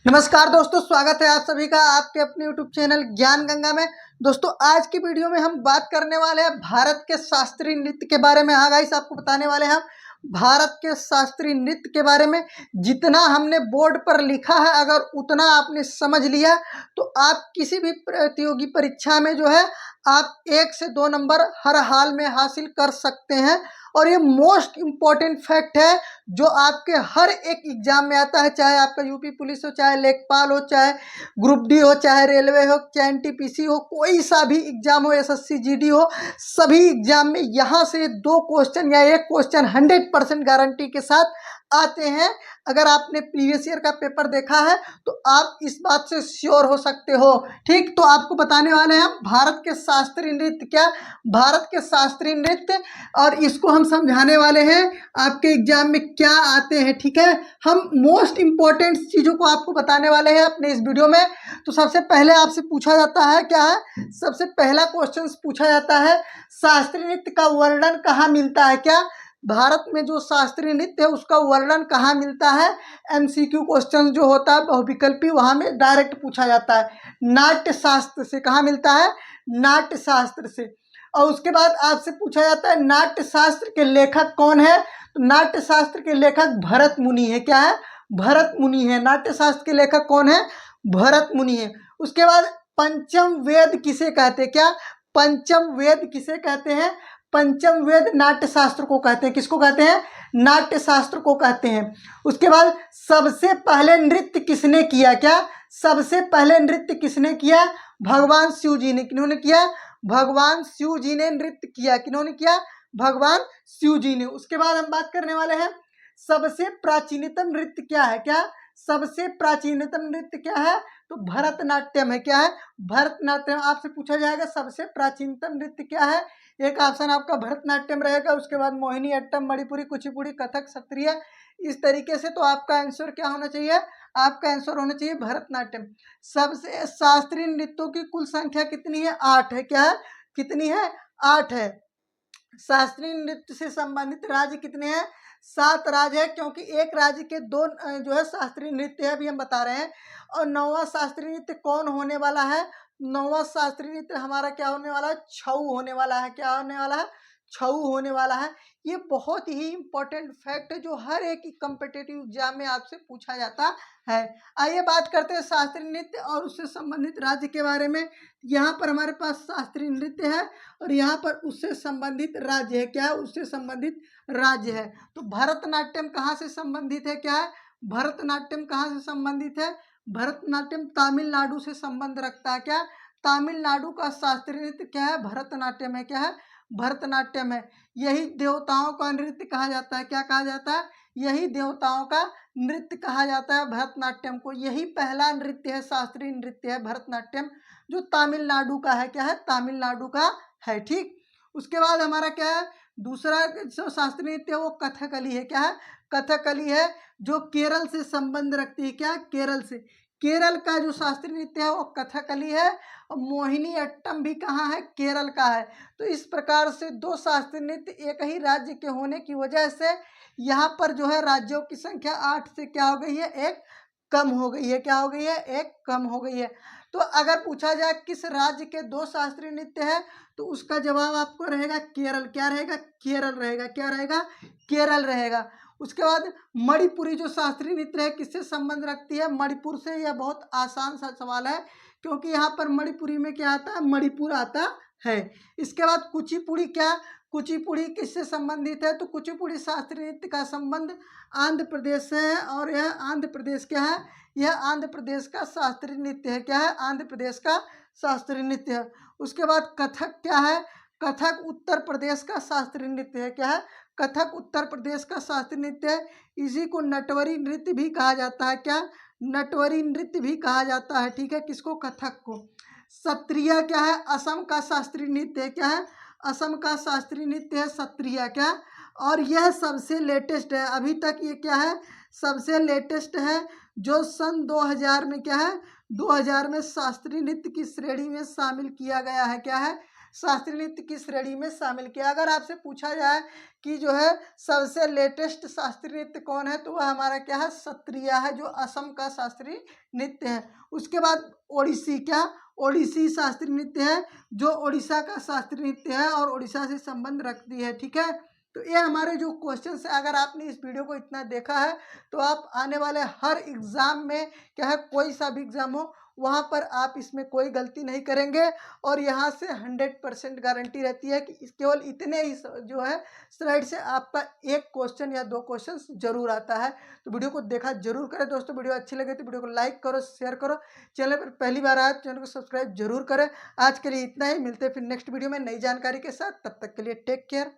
नमस्कार दोस्तों, स्वागत है आप सभी का आपके अपने YouTube चैनल ज्ञान गंगा में। दोस्तों, आज की वीडियो में हम बात करने वाले हैं भारत के शास्त्रीय नृत्य के बारे में। हाँ गाइस, आपको बताने वाले हैं हम भारत के शास्त्रीय नृत्य के बारे में। जितना हमने बोर्ड पर लिखा है, अगर उतना आपने समझ लिया तो आप किसी भी प्रतियोगी परीक्षा में जो है आप 1 से 2 नंबर हर हाल में हासिल कर सकते हैं। और ये मोस्ट इम्पॉर्टेंट फैक्ट है जो आपके हर एक एग्जाम में आता है, चाहे आपका यूपी पुलिस हो, चाहे लेखपाल हो, चाहे ग्रुप डी हो, चाहे रेलवे हो, चाहे एनटीपीसी हो, कोई सा भी एग्जाम हो, एसएससी जीडी हो, सभी एग्जाम में यहाँ से 2 क्वेश्चन या 1 क्वेश्चन 100% गारंटी के साथ आते हैं। अगर आपने प्रीवियस ईयर का पेपर देखा है तो आप इस बात से श्योर हो सकते हो। ठीक, तो आपको बताने वाले हैं भारत के शास्त्रीय नृत्य क्या, भारत के शास्त्रीय नृत्य, और इसको हम समझाने वाले हैं आपके एग्जाम में क्या आते हैं। ठीक है, हम मोस्ट इम्पॉर्टेंट चीज़ों को आपको बताने वाले हैं अपने इस वीडियो में। तो सबसे पहले आपसे पूछा जाता है क्या है, सबसे पहला क्वेश्चन पूछा जाता है शास्त्रीय नृत्य का वर्णन कहाँ मिलता है। क्या भारत में जो शास्त्रीय नृत्य है उसका वर्णन कहाँ मिलता है। एमसीक्यू क्वेश्चन जो होता है बहुविकल्पी, वहाँ में डायरेक्ट पूछा जाता है नाट्य शास्त्र से। कहाँ मिलता है? नाट्य शास्त्र से। और उसके बाद आपसे पूछा जाता है नाट्य शास्त्र के लेखक कौन है। तो नाट्य शास्त्र के लेखक भरत मुनि है। क्या है? भरत मुनि है। नाट्य शास्त्र के लेखक कौन है? भरत मुनि है। उसके बाद पंचम वेद किसे कहते हैं। क्या पंचम वेद किसे कहते हैं? पंचम वेद नाट्य शास्त्र को कहते हैं। किसको कहते हैं? नाट्य शास्त्र को कहते हैं। उसके बाद सबसे पहले नृत्य किसने किया। क्या सबसे पहले नृत्य किसने किया? भगवान शिव जी ने। किन्होंने किया? भगवान शिव जी ने नृत्य किया। किन्होंने किया? भगवान शिव जी ने। उसके बाद हम बात करने वाले हैं सबसे प्राचीनतम नृत्य क्या है। क्या सबसे प्राचीनतम नृत्य क्या है? तो भरतनाट्यम है। क्या है? भरतनाट्यम। आपसे पूछा जाएगा सबसे प्राचीनतम नृत्य क्या है। एक ऑप्शन आपका भरतनाट्यम रहेगा, उसके बाद मोहिनी अट्टम, मणिपुरी, कुचिपुड़ी, कथक, सत्रिय। इस तरीके से तो आपका आंसर क्या होना चाहिए? आपका आंसर होना चाहिए भरतनाट्यम। सबसे शास्त्रीय नृत्यों की कुल संख्या कितनी है? 8 है। क्या है? कितनी है? 8 है। शास्त्रीय नृत्य से संबंधित राज्य कितने हैं? 7 राज्य है, क्योंकि एक राज्य के 2 जो है शास्त्रीय नृत्य है, अभी हम बता रहे हैं। और 9वां शास्त्रीय नृत्य कौन होने वाला है? 9वां शास्त्रीय नृत्य हमारा क्या होने वाला है? छऊ होने वाला है। क्या होने वाला है? छऊ होने वाला है। ये बहुत ही इंपॉर्टेंट फैक्ट है जो हर एक कॉम्पिटिटिव एग्जाम में आपसे पूछा जाता है। आइए बात करते हैं शास्त्रीय नृत्य और उससे संबंधित राज्य के बारे में। यहाँ पर हमारे पास शास्त्रीय नृत्य है और यहाँ पर उससे संबंधित राज्य है। क्या है? उससे संबंधित राज्य है। तो भरतनाट्यम कहाँ से संबंधित है? क्या है? भरतनाट्यम कहाँ से संबंधित है? भरतनाट्यम तमिलनाडु से संबंध रखता है। क्या तमिलनाडु का शास्त्रीय नृत्य क्या है? भरतनाट्यम है। क्या है? भरतनाट्यम है। यही देवताओं का नृत्य कहा जाता है। क्या कहा जाता है? यही देवताओं का नृत्य कहा जाता है भरतनाट्यम को। यही पहला नृत्य है, शास्त्रीय नृत्य है भरतनाट्यम, जो तमिलनाडु का है। क्या है? तमिलनाडु का है। ठीक, उसके बाद हमारा क्या है? दूसरा जो शास्त्रीय नृत्य है वो कथकली है। क्या है? कथकली है, जो केरल से संबंध रखती है। क्या? केरल से। केरल का जो शास्त्रीय नृत्य है वो कथकली है। और मोहिनी अट्टम भी कहाँ है? केरल का है। तो इस प्रकार से 2 शास्त्रीय नृत्य एक ही राज्य के होने की वजह से यहाँ पर जो है राज्यों की संख्या 8 से क्या हो गई है? 1 कम हो गई है। क्या हो गई है? 1 कम हो गई है। तो अगर पूछा जाए किस राज्य के 2 शास्त्रीय नृत्य है, तो उसका जवाब आपको रहेगा केरल। क्या रहेगा? केरल रहेगा। क्या रहेगा? केरल रहेगा। उसके बाद मणिपुरी जो शास्त्रीय नृत्य है किससे संबंध रखती है? मणिपुर से। यह बहुत आसान सा सवाल है, क्योंकि यहाँ पर मणिपुरी में क्या आता है? मणिपुर आता है। इसके बाद कुचिपुड़ी। क्या कुचिपुड़ी किससे संबंधित है? तो कुचिपुड़ी शास्त्रीय नृत्य का संबंध आंध्र प्रदेश से है, और यह आंध्र प्रदेश क्या है? यह आंध्र प्रदेश का शास्त्रीय नृत्य है। क्या है? आंध्र प्रदेश का शास्त्रीय नृत्य है। उसके बाद कथक क्या है? कथक उत्तर प्रदेश का शास्त्रीय नृत्य है। क्या है? कथक उत्तर प्रदेश का शास्त्रीय नृत्य है। इसी को नटवरी नृत्य भी कहा जाता है। क्या? नटवरी नृत्य भी कहा जाता है। ठीक है, किसको? कथक को। सत्रिया क्या है? असम का शास्त्रीय नृत्य है। क्या है? असम का शास्त्रीय नृत्य है सत्रिया। क्या? और यह सबसे लेटेस्ट है अभी तक। ये क्या है? सबसे लेटेस्ट है, जो सन 2000 में क्या है? 2000 में शास्त्रीय नृत्य की श्रेणी में शामिल किया गया है। क्या है? शास्त्रीय नृत्य की श्रेणी में शामिल किया। अगर आपसे पूछा जाए कि जो है सबसे लेटेस्ट शास्त्रीय नृत्य कौन है, तो वह हमारा क्या है, सत्रिया है, जो असम का शास्त्रीय नृत्य है। उसके बाद ओडिसी, क्या ओडिसी शास्त्रीय नृत्य है, जो ओडिशा का शास्त्रीय नृत्य है और ओडिशा से संबंध रखती है। ठीक है, तो ये हमारे जो क्वेश्चन है, अगर आपने इस वीडियो को इतना देखा है तो आप आने वाले हर एग्ज़ाम में, क्या है, कोई सा भी एग्ज़ाम हो, वहाँ पर आप इसमें कोई गलती नहीं करेंगे और यहाँ से 100% गारंटी रहती है कि केवल इतने ही जो है स्लाइड से आपका एक क्वेश्चन या दो क्वेश्चन जरूर आता है। तो वीडियो को देखा जरूर करें दोस्तों। वीडियो अच्छी लगे तो वीडियो को लाइक करो, शेयर करो। चैनल पर पहली बार आए तो चैनल को सब्सक्राइब जरूर करें। आज के लिए इतना ही, मिलते हैं फिर नेक्स्ट वीडियो में नई जानकारी के साथ। तब तक के लिए टेक केयर।